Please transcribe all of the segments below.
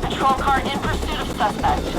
Patrol car in pursuit of suspect.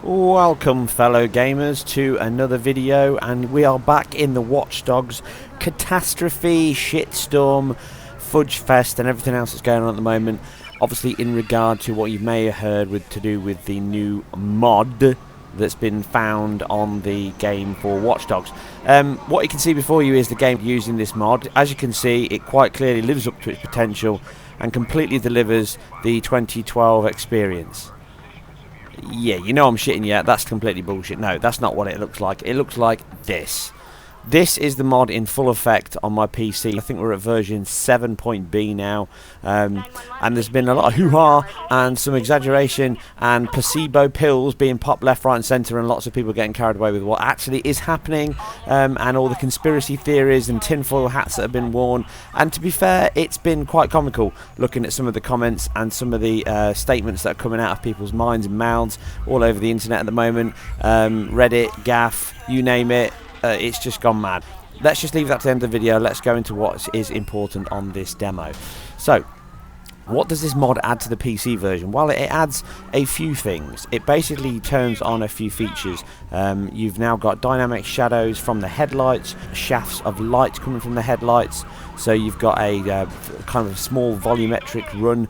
Welcome fellow gamers to another video, and we are back in the WatchDogs catastrophe, shitstorm, fudge fest and everything else that's going on at the moment. Obviously in regard to what you may have heard to do with the new mod that's been found on the game for WatchDogs. What you can see before you is the game using this mod. As you can see, it quite clearly lives up to its potential and completely delivers the 2012 experience. Yeah, you know I'm shitting you. That's completely bullshit. No, that's not what it looks like. It looks like this. This is the mod in full effect on my PC. I think we're at version 7.b now, and there's been a lot of hoo-ha and some exaggeration and placebo pills being popped left, right and centre, and lots of people getting carried away with what actually is happening, and all the conspiracy theories and tinfoil hats that have been worn. And to be fair, it's been quite comical looking at some of the comments and some of the statements that are coming out of people's minds and mouths all over the internet at the moment. Reddit, Gaff, you name it. It's just gone mad. Let's just leave that to the end of the video. Let's go into what is important on this demo. So, what does this mod add to the PC version? Well, it adds a few things. It basically turns on a few features. You've now got dynamic shadows from the headlights, shafts of light coming from the headlights. So you've got a kind of small volumetric run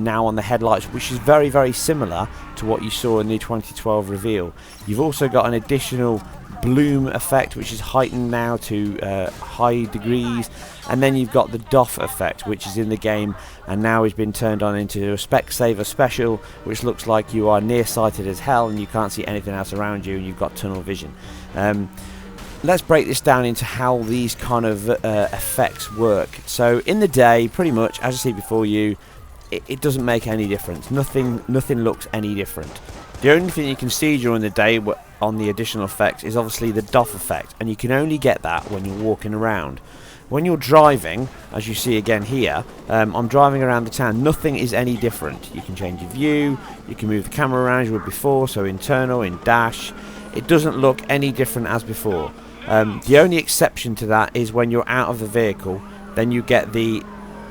now on the headlights, which is very, very similar to what you saw in the 2012 reveal. You've also got an additional bloom effect, which is heightened now to high degrees, and then you've got the doff effect, which is in the game and now has been turned on into a Specsaver special, which looks like you are nearsighted as hell and you can't see anything else around you and you've got tunnel vision. Let's break this down into how these kind of effects work. So in the day, pretty much as you see before you, it doesn't make any difference. Nothing looks any different. The only thing you can see during the day on the additional effects is obviously the doff effect, and you can only get that when you're walking around. When you're driving, as you see again here, I'm driving around the town, nothing is any different. You can change your view, you can move the camera around as you would before, so internal, in dash. It doesn't look any different as before. The only exception to that is when you're out of the vehicle, then you get the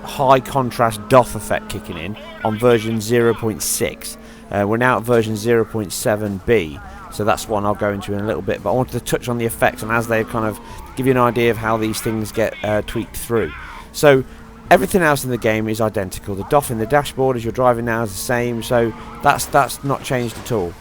high contrast doff effect kicking in on version 0.6. We're now at version 0.7b, so that's one I'll go into in a little bit, but I wanted to touch on the effects and as they kind of give you an idea of how these things get tweaked through. So everything else in the game is identical. The doff in the dashboard as you're driving now is the same, so that's not changed at all.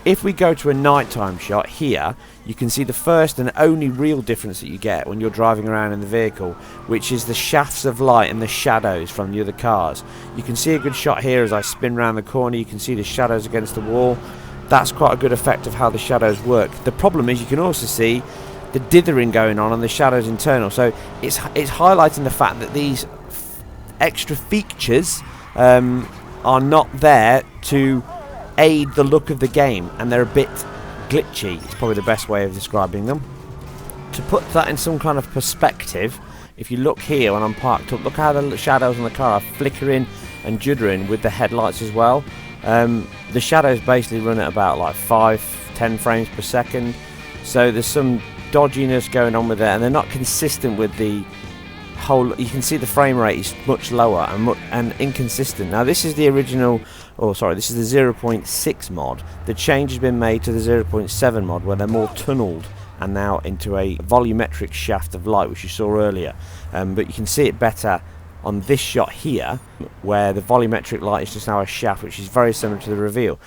If we go to a nighttime shot here, you can see the first and only real difference that you get when you're driving around in the vehicle, which is the shafts of light and the shadows from the other cars. You can see a good shot here as I spin around the corner. You can see the shadows against the wall. That's quite a good effect of how the shadows work. The problem is you can also see the dithering going on the shadows internal. So it's highlighting the fact that these extra features are not there to aid the look of the game, and they're a bit glitchy. It's probably the best way of describing them. To put that in some kind of perspective, if you look here when I'm parked up, look how the shadows on the car are flickering and juddering with the headlights as well. The shadows basically run at about like 5-10 frames per second, so there's some dodginess going on with that, and they're not consistent with the whole. You can see the frame rate is much lower and inconsistent. Now this is the original, this is the 0.6 mod. The change has been made to the 0.7 mod where they're more tunneled and now into a volumetric shaft of light, which you saw earlier, but you can see it better on this shot here where the volumetric light is just now a shaft, which is very similar to the reveal.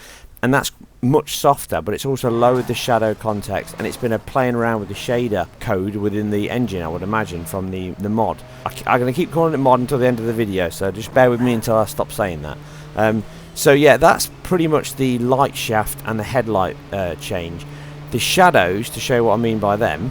and that's much softer, but it's also lowered the shadow context, and it's been playing around with the shader code within the engine, I would imagine, from the mod. I'm going to keep calling it mod until the end of the video, so just bear with me until I stop saying that. So yeah, that's pretty much the light shaft and the headlight change. The shadows, to show what I mean by them,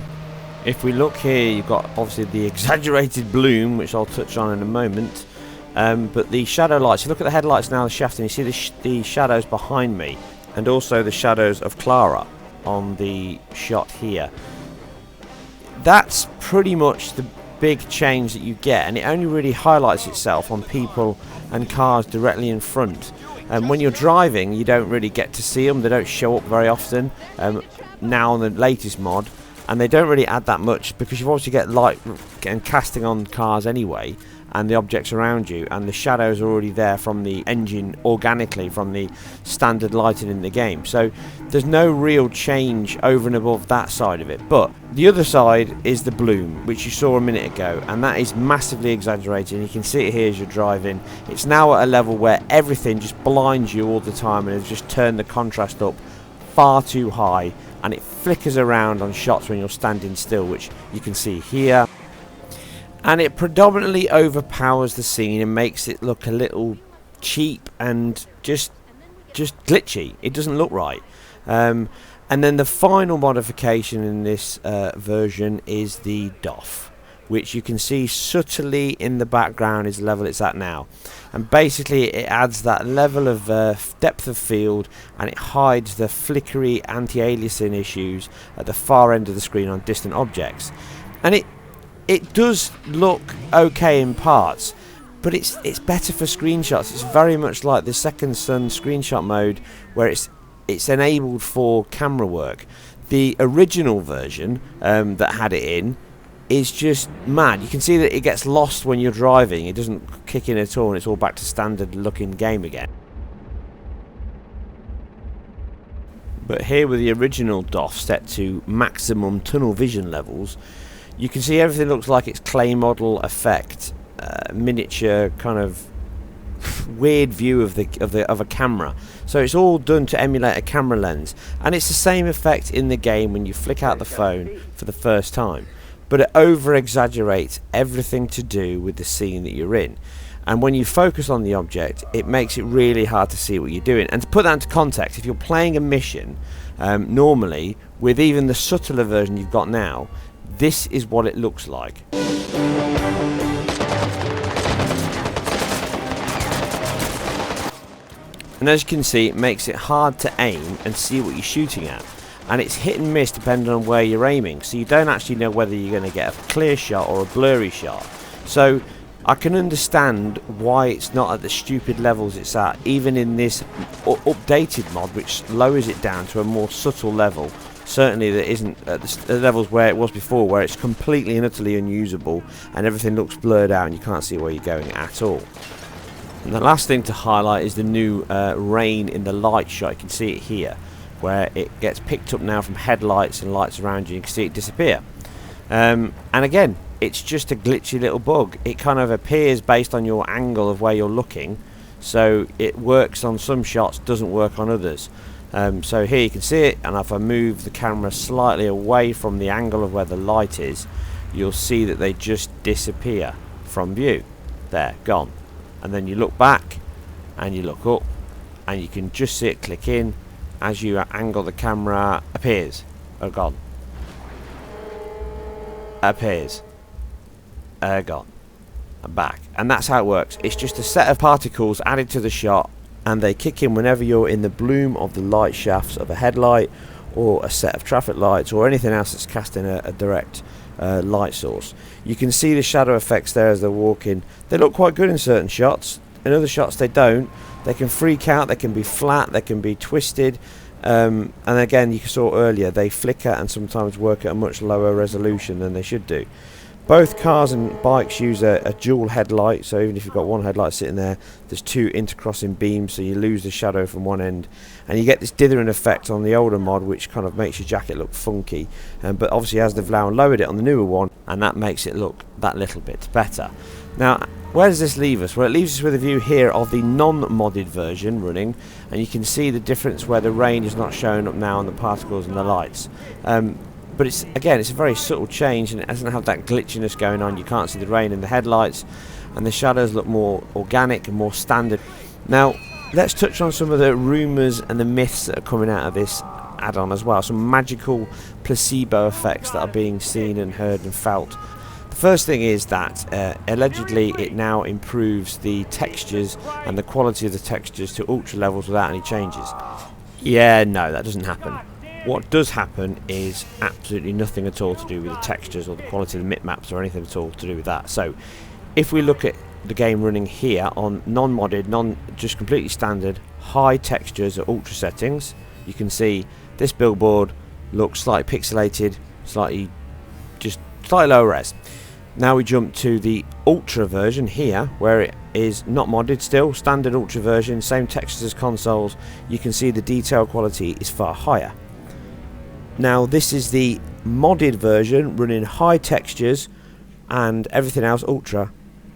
if we look here, you've got obviously the exaggerated bloom, which I'll touch on in a moment, but the shadow lights, you look at the headlights now, the shaft, and you see the shadows behind me, and also the shadows of Clara on the shot here. That's pretty much the big change that you get, and it only really highlights itself on people and cars directly in front. And when you're driving, you don't really get to see them. They don't show up very often now on the latest mod, and they don't really add that much because you obviously get light and casting on cars anyway, and the objects around you, and the shadows are already there from the engine organically from the standard lighting in the game. So there's no real change over and above that side of it. But the other side is the bloom, which you saw a minute ago, and that is massively exaggerated. You can see it here as you're driving. It's now at a level where everything just blinds you all the time, and has just turned the contrast up far too high, and it flickers around on shots when you're standing still, which you can see here. And it predominantly overpowers the scene and makes it look a little cheap and just glitchy. It doesn't look right. And then the final modification in this version is the DOF, which you can see subtly in the background is the level it's at now. And basically it adds that level of depth of field, and it hides the flickery anti-aliasing issues at the far end of the screen on distant objects. And it does look okay in parts, but it's better for screenshots. It's very much like the Second Son screenshot mode, where it's enabled for camera work. The original version that had it in is just mad. You can see that it gets lost when you're driving. It doesn't kick in at all, and it's all back to standard looking game again. But here with the original DOF set to maximum tunnel vision levels, you can see everything looks like it's clay model effect, miniature kind of weird view of a camera. So it's all done to emulate a camera lens, and it's the same effect in the game when you flick out the phone for the first time. But it over exaggerates everything to do with the scene that you're in. And when you focus on the object, it makes it really hard to see what you're doing. And to put that into context, if you're playing a mission, normally, with even the subtler version you've got now, this is what it looks like. And as you can see, it makes it hard to aim and see what you're shooting at. And it's hit and miss depending on where you're aiming, so you don't actually know whether you're going to get a clear shot or a blurry shot. So I can understand why it's not at the stupid levels it's at, even in this updated mod, which lowers it down to a more subtle level. Certainly that isn't at the levels where it was before, where it's completely and utterly unusable and everything looks blurred out and you can't see where you're going at all. And the last thing to highlight is the new rain in the light shot. You can see it here, where it gets picked up now from headlights and lights around you. You can see it disappear. And again, it's just a glitchy little bug. It kind of appears based on your angle of where you're looking, so it works on some shots, doesn't work on others. So here you can see it, and if I move the camera slightly away from the angle of where the light is, you'll see that they just disappear from view. There, gone. And then you look back and you look up and you can just see it click in. As you angle the camera, appears, or gone. Appears, gone, and back. And that's how it works. It's just a set of particles added to the shot, and they kick in whenever you're in the bloom of the light shafts of a headlight or a set of traffic lights or anything else that's casting a direct light source. You can see the shadow effects there as they're walking. They look quite good in certain shots. In other shots they don't. They can freak out, they can be flat, they can be twisted, and again, you saw earlier, they flicker and sometimes work at a much lower resolution than they should do. Both cars and bikes use a dual headlight, so even if you've got one headlight sitting there, there's two intercrossing beams, so you lose the shadow from one end, and you get this dithering effect on the older mod, which kind of makes your jacket look funky. But obviously, as they've now lowered it on the newer one, and that makes it look that little bit better. Now, where does this leave us? Well, it leaves us with a view here of the non-modded version running, and you can see the difference where the rain is not showing up now on the particles and the lights. But it's a very subtle change, and it doesn't have that glitchiness going on. You can't see the rain in the headlights, and the shadows look more organic and more standard. Now, let's touch on some of the rumours and the myths that are coming out of this add-on as well. Some magical placebo effects that are being seen and heard and felt. The first thing is that allegedly it now improves the textures and the quality of the textures to ultra levels without any changes. Yeah, no, that doesn't happen. What does happen is absolutely nothing at all to do with the textures or the quality of the bitmaps or anything at all to do with that. So if we look at the game running here on non-modded, just completely standard, high textures at ultra settings, you can see this billboard looks slightly pixelated, slightly lower res. Now we jump to the ultra version here, where it is not modded still, standard ultra version, same textures as consoles. You can see the detail quality is far higher. Now this is the modded version running high textures and everything else ultra.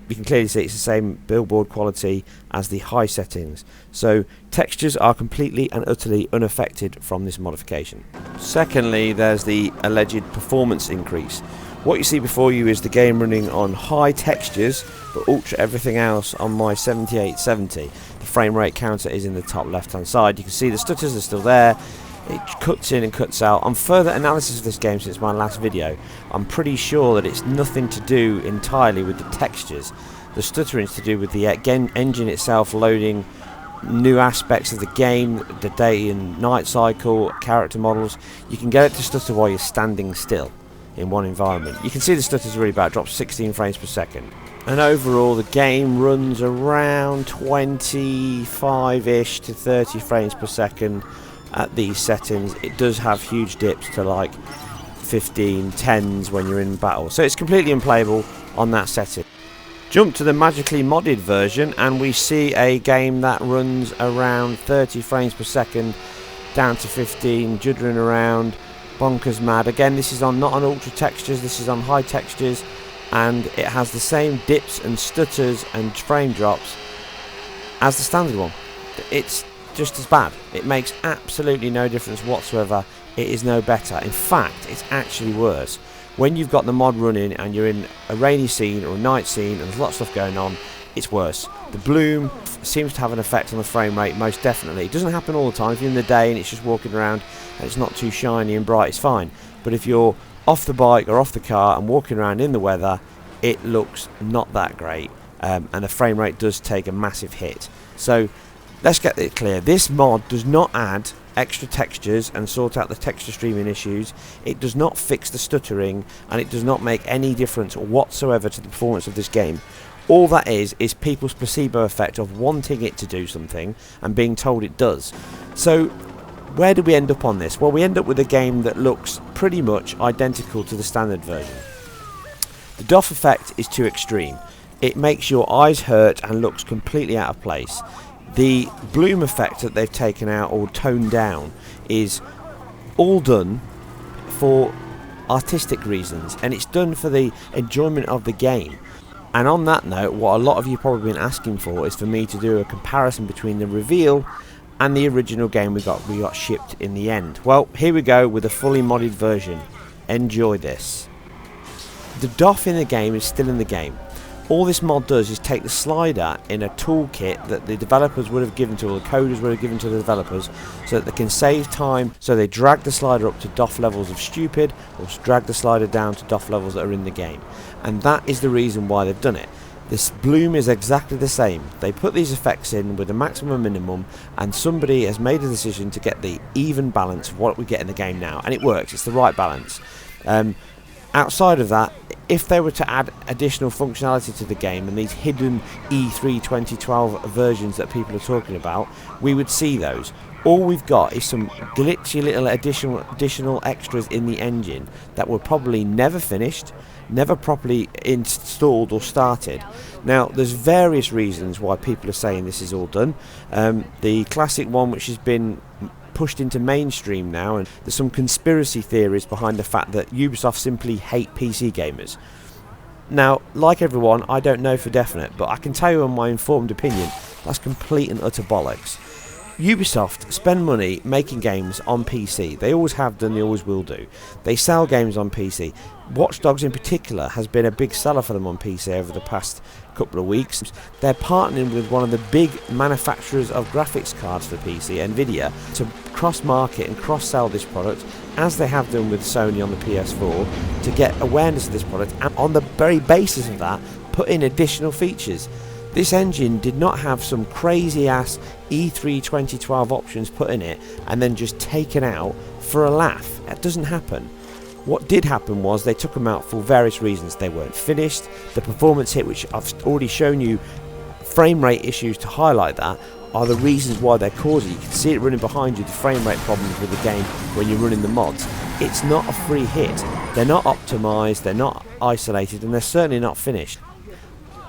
You can clearly see it's the same billboard quality as the high settings. So textures are completely and utterly unaffected from this modification. Secondly, there's the alleged performance increase. What you see before you is the game running on high textures but ultra everything else on my 7870. The frame rate counter is in the top left hand side. You can see the stutters are still there. It cuts in and cuts out. On further analysis of this game since my last video, I'm pretty sure that it's nothing to do entirely with the textures. The stuttering is to do with the engine itself loading new aspects of the game, the day and night cycle, character models. You can get it to stutter while you're standing still in one environment. You can see the stutter's really bad, it drops 16 frames per second. And overall the game runs around 25-ish to 30 frames per second at these settings. It does have huge dips to like 15, 10s when you're in battle. So it's completely unplayable on that setting. Jump to the magically modded version and we see a game that runs around 30 frames per second down to 15, juddering around, bonkers mad. Again, this is on not on ultra textures, this is on high textures, and it has the same dips and stutters and frame drops as the standard one. It's just as bad. It makes absolutely no difference whatsoever. It is no better. In fact, it's actually worse. When you've got the mod running and you're in a rainy scene or a night scene and there's lots of stuff going on, it's worse. The bloom seems to have an effect on the frame rate, most definitely. It doesn't happen all the time. If you're in the day and it's just walking around and it's not too shiny and bright, it's fine. But if you're off the bike or off the car and walking around in the weather, it looks not that great, and the frame rate does take a massive hit. So let's get it clear. This mod does not add extra textures and sort out the texture streaming issues. It does not fix the stuttering, and it does not make any difference whatsoever to the performance of this game. All that is people's placebo effect of wanting it to do something and being told it does. So where do we end up on this? Well, we end up with a game that looks pretty much identical to the standard version. The doff effect is too extreme. It makes your eyes hurt and looks completely out of place. The bloom effect that they've taken out or toned down is all done for artistic reasons, and it's done for the enjoyment of the game. And on that note, what a lot of you probably been asking for is for me to do a comparison between the reveal and the original game we got shipped in the end. Well, here we go with a fully modded version. Enjoy this. The doff in the game is still in the game. All this mod does is take the slider in a toolkit that the developers would have given to, or the coders would have given to the developers, so that they can save time. So they drag the slider up to doff levels of stupid, or drag the slider down to doff levels that are in the game. And that is the reason why they've done it. This bloom is exactly the same. They put these effects in with a maximum and minimum, and somebody has made a decision to get the even balance of what we get in the game now, and it works. It's the right balance. Outside of that, if they were to add additional functionality to the game and these hidden E3 2012 versions that people are talking about, we would see those. All we've got is some glitchy little additional extras in the engine that were probably never finished, never properly installed or started. Now, there's various reasons why people are saying this is all done. The classic one, which has been pushed into mainstream now, and there's some conspiracy theories behind the fact that Ubisoft simply hate PC gamers. Now, like everyone, I don't know for definite, but I can tell you in my informed opinion, that's complete and utter bollocks. Ubisoft spend money making games on PC. They always have done, they always will do. They sell games on PC. WatchDogs in particular has been a big seller for them on PC over the past couple of weeks. They're partnering with one of the big manufacturers of graphics cards for PC, Nvidia, to cross-market and cross-sell this product, as they have done with Sony on the PS4, to get awareness of this product, and on the very basis of that, put in additional features. This engine did not have some crazy ass E3 2012 options put in it and then just taken out for a laugh. That doesn't happen. What did happen was they took them out for various reasons. They weren't finished. The performance hit, which I've already shown you frame rate issues to highlight that, are the reasons why they're causing. You can see it running behind you, the frame rate problems with the game when you're running the mods. It's not a free hit. They're not optimized, they're not isolated, and they're certainly not finished.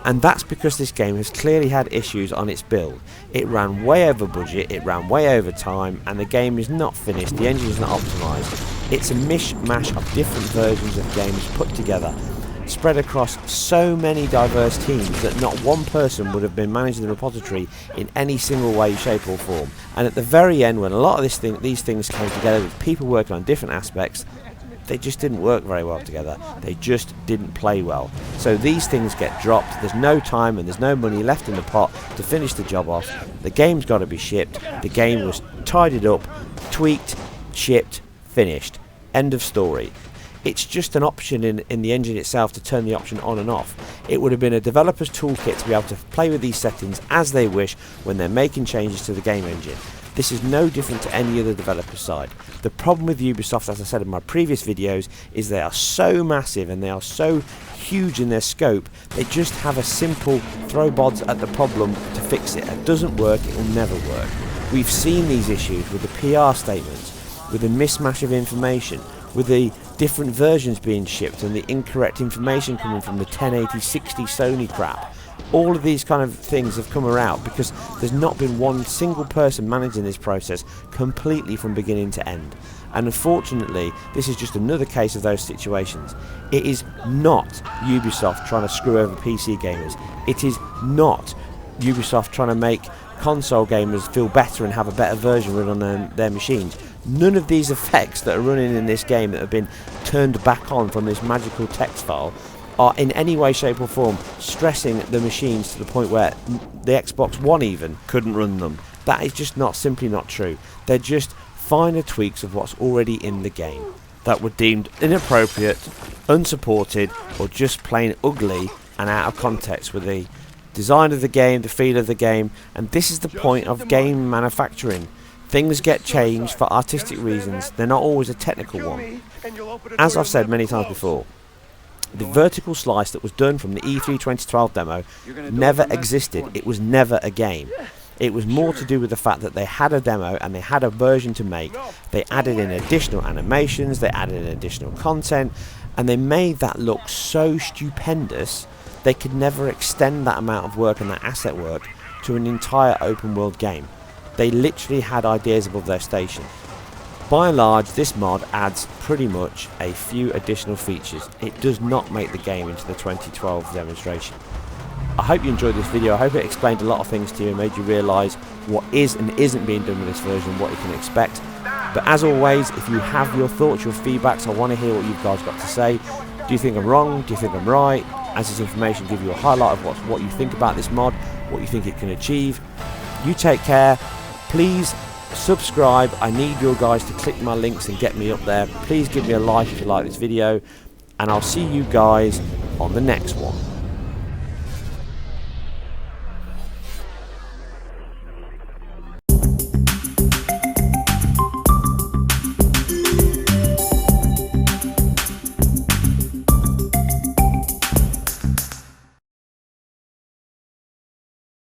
And that's because this game has clearly had issues on its build. It ran way over budget, it ran way over time, and the game is not finished, the engine is not optimised. It's a mishmash of different versions of games put together, spread across so many diverse teams that not one person would have been managing the repository in any single way, shape or form. And at the very end, when a lot of these things came together with people working on different aspects, they just didn't work very well together. They just didn't play well. So these things get dropped, there's no time and there's no money left in the pot to finish the job off. The game's got to be shipped. The game was tidied up, tweaked, shipped, finished. End of story. It's just an option in the engine itself to turn the option on and off. It would have been a developer's toolkit to be able to play with these settings as they wish when they're making changes to the game engine. This is no different to any other developer's side. The problem with Ubisoft, as I said in my previous videos, is they are so massive and they are so huge in their scope, they just have a simple throw bods at the problem to fix it. It doesn't work, it will never work. We've seen these issues with the PR statements, with the mismatch of information, with the different versions being shipped and the incorrect information coming from the 1080-60 Sony crap. All of these kind of things have come around because there's not been one single person managing this process completely from beginning to end. And unfortunately, this is just another case of those situations. It is not Ubisoft trying to screw over PC gamers. It is not Ubisoft trying to make console gamers feel better and have a better version run on their machines. None of these effects that are running in this game that have been turned back on from this magical text file are in any way, shape or form stressing the machines to the point where the Xbox One even couldn't run them. That is just simply not true. They're just finer tweaks of what's already in the game that were deemed inappropriate, unsupported, or just plain ugly and out of context with the design of the game, the feel of the game. And this is the point of game manufacturing. Things get changed for artistic reasons. They're not always a technical one. As I've said many times before, the vertical slice that was done from the E3 2012 demo never existed. It was never a game. It was more to do with the fact that they had a demo and they had a version to make. They added in additional animations, they added in additional content, and they made that look so stupendous they could never extend that amount of work and that asset work to an entire open world game. They literally had ideas above their station. By and large, this mod adds pretty much a few additional features. It does not make the game into the 2012 demonstration. I hope you enjoyed this video. I hope it explained a lot of things to you and made you realise what is and isn't being done with this version, what you can expect. But as always, if you have your thoughts, your feedbacks, I want to hear what you guys got to say. Do you think I'm wrong? Do you think I'm right? As this information give you a highlight of what you think about this mod, what you think it can achieve. You take care. Please subscribe. I need your guys to click my links and get me up there. Please give me a like if you like this video, and I'll see you guys on the next one.